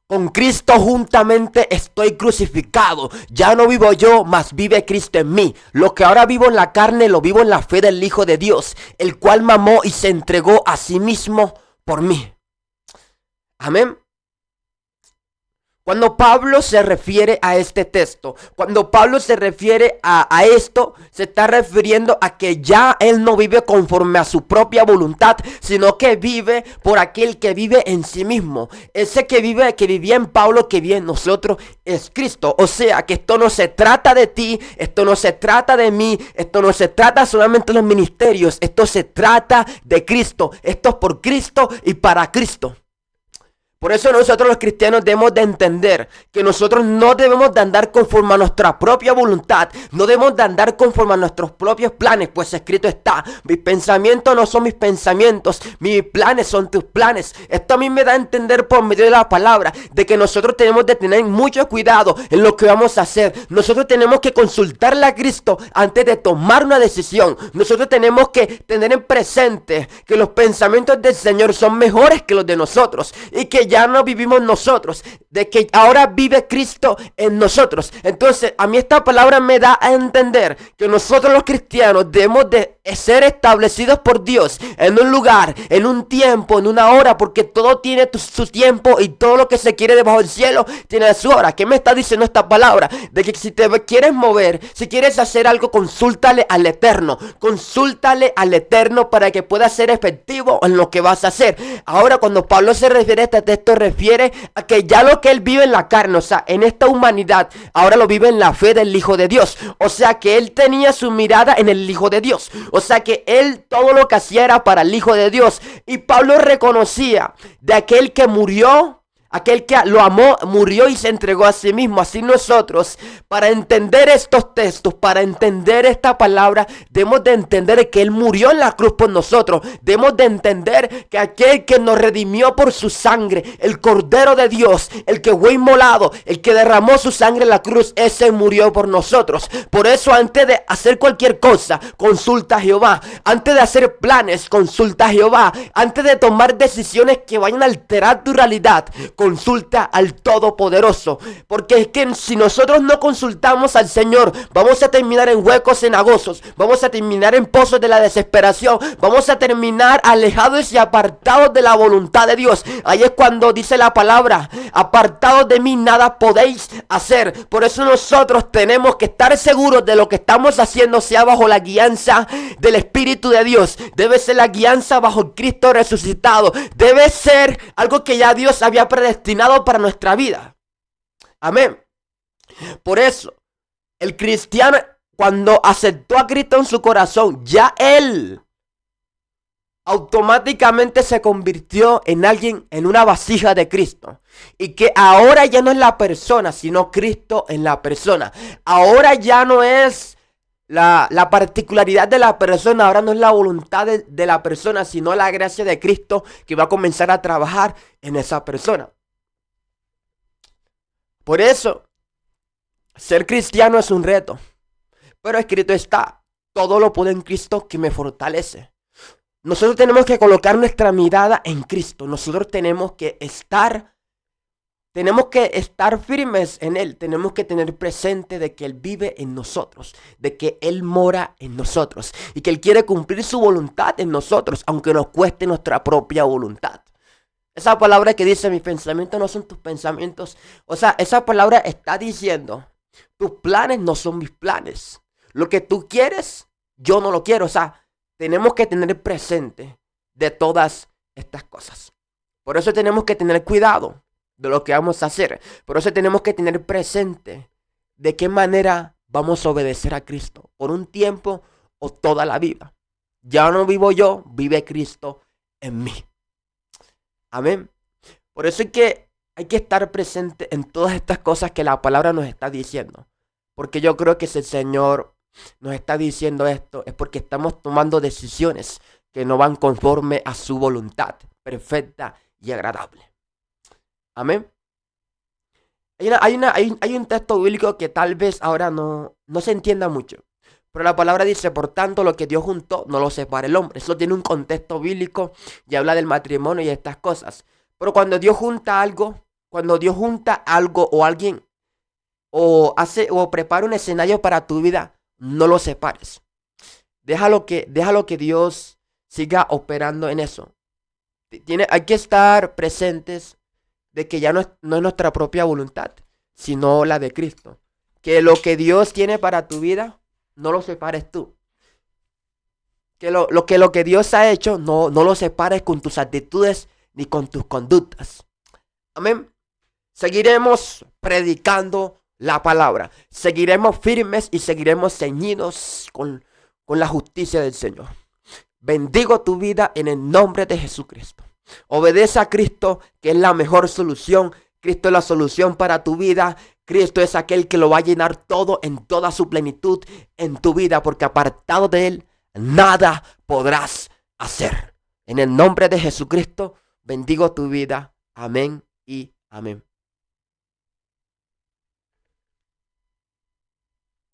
Con Cristo juntamente estoy crucificado. Ya no vivo yo, mas vive Cristo en mí. Lo que ahora vivo en la carne, lo vivo en la fe del Hijo de Dios, el cual me amó y se entregó a sí mismo por mí. Amén. Cuando Pablo se refiere a este texto, cuando Pablo se refiere a esto, se está refiriendo a que ya él no vive conforme a su propia voluntad, sino que vive por aquel que vive en sí mismo. Ese que vivía en Pablo, que vive en nosotros, es Cristo. O sea, que esto no se trata de ti, esto no se trata de mí, esto no se trata solamente de los ministerios, esto se trata de Cristo. Esto es por Cristo y para Cristo. Por eso nosotros los cristianos debemos de entender que nosotros no debemos de andar conforme a nuestra propia voluntad, no debemos de andar conforme a nuestros propios planes, pues escrito está: mis pensamientos no son mis pensamientos, mis planes son tus planes. Esto a mí me da a entender por medio de la palabra de que nosotros tenemos de tener mucho cuidado en lo que vamos a hacer. Nosotros tenemos que consultarle a Cristo antes de tomar una decisión. Nosotros tenemos que tener en presente que los pensamientos del Señor son mejores que los de nosotros y que ya no vivimos nosotros, de que ahora vive Cristo en nosotros. Entonces a mí esta palabra me da a entender que nosotros los cristianos debemos de ser establecidos por Dios en un lugar, en un tiempo, en una hora, porque todo tiene su tiempo y todo lo que se quiere debajo del cielo tiene su hora. ¿Qué me está diciendo esta palabra? De que si te quieres mover, si quieres hacer algo, consúltale al Eterno, para que pueda ser efectivo en lo que vas a hacer. Ahora, cuando Pablo se refiere a este texto, refiere a que ya lo que él vive en la carne, o sea, en esta humanidad, ahora lo vive en la fe del Hijo de Dios. O sea, que él tenía su mirada en el Hijo de Dios. O sea, que él todo lo que hacía era para el Hijo de Dios. Y Pablo reconocía de aquel que murió, aquel que lo amó, murió y se entregó a sí mismo. Así nosotros, para entender estos textos, para entender esta palabra, debemos de entender que Él murió en la cruz por nosotros. Debemos de entender que aquel que nos redimió por su sangre, el Cordero de Dios, el que fue inmolado, el que derramó su sangre en la cruz, ese murió por nosotros. Por eso, antes de hacer cualquier cosa, consulta a Jehová. Antes de hacer planes, consulta a Jehová. Antes de tomar decisiones que vayan a alterar tu realidad, consulta al Todopoderoso. Porque es que si nosotros no consultamos al Señor, vamos a terminar en huecos cenagosos, vamos a terminar en pozos de la desesperación, vamos a terminar alejados y apartados de la voluntad de Dios. Ahí es cuando dice la palabra: apartados de mí nada podéis hacer. Por eso nosotros tenemos que estar seguros de lo que estamos haciendo sea bajo la guianza del Espíritu de Dios. Debe ser la guianza bajo Cristo resucitado. Debe ser algo que ya Dios había predestinado para nuestra vida. Amén. Por eso, el cristiano, cuando aceptó a Cristo en su corazón, ya él automáticamente se convirtió en alguien, en una vasija de Cristo. Y que ahora ya no es la persona, sino Cristo en la persona. Ahora ya no es la particularidad de la persona, ahora no es la voluntad de la persona, sino la gracia de Cristo que va a comenzar a trabajar en esa persona. Por eso, ser cristiano es un reto. Pero escrito está: todo lo puedo en Cristo que me fortalece. Nosotros tenemos que colocar nuestra mirada en Cristo. Nosotros tenemos que estar firmes en Él. Tenemos que tener presente de que Él vive en nosotros, de que Él mora en nosotros y que Él quiere cumplir su voluntad en nosotros, aunque nos cueste nuestra propia voluntad. Esa palabra que dice: mis pensamientos no son tus pensamientos. O sea, esa palabra está diciendo: tus planes no son mis planes. Lo que tú quieres, yo no lo quiero. O sea, tenemos que tener presente de todas estas cosas. Por eso tenemos que tener cuidado de lo que vamos a hacer. Por eso tenemos que tener presente de qué manera vamos a obedecer a Cristo. Por un tiempo o toda la vida. Ya no vivo yo, vive Cristo en mí. Amén. Por eso es que hay que estar presente en todas estas cosas que la palabra nos está diciendo. Porque yo creo que si el Señor nos está diciendo esto, es porque estamos tomando decisiones que no van conforme a su voluntad perfecta y agradable. Amén. Hay un texto bíblico que tal vez ahora no se entienda mucho. Pero la palabra dice: por tanto, lo que Dios juntó, no lo separa el hombre. Eso tiene un contexto bíblico y habla del matrimonio y estas cosas. Pero cuando Dios junta algo, Cuando Dios junta algo o alguien o hace o prepara un escenario para tu vida, no lo separes. Déjalo que Dios siga operando en eso. Hay que estar presentes de que ya no es nuestra propia voluntad, sino la de Cristo. Que lo que Dios tiene para tu vida, no lo separes tú. Que lo que Dios ha hecho, no lo separes con tus actitudes ni con tus conductas. Amén. Seguiremos predicando la palabra. Seguiremos firmes y seguiremos ceñidos con la justicia del Señor. Bendigo tu vida en el nombre de Jesucristo. Obedece a Cristo, que es la mejor solución. Cristo es la solución para tu vida. Cristo es aquel que lo va a llenar todo en toda su plenitud en tu vida, porque apartado de Él, nada podrás hacer. En el nombre de Jesucristo, bendigo tu vida. Amén y amén.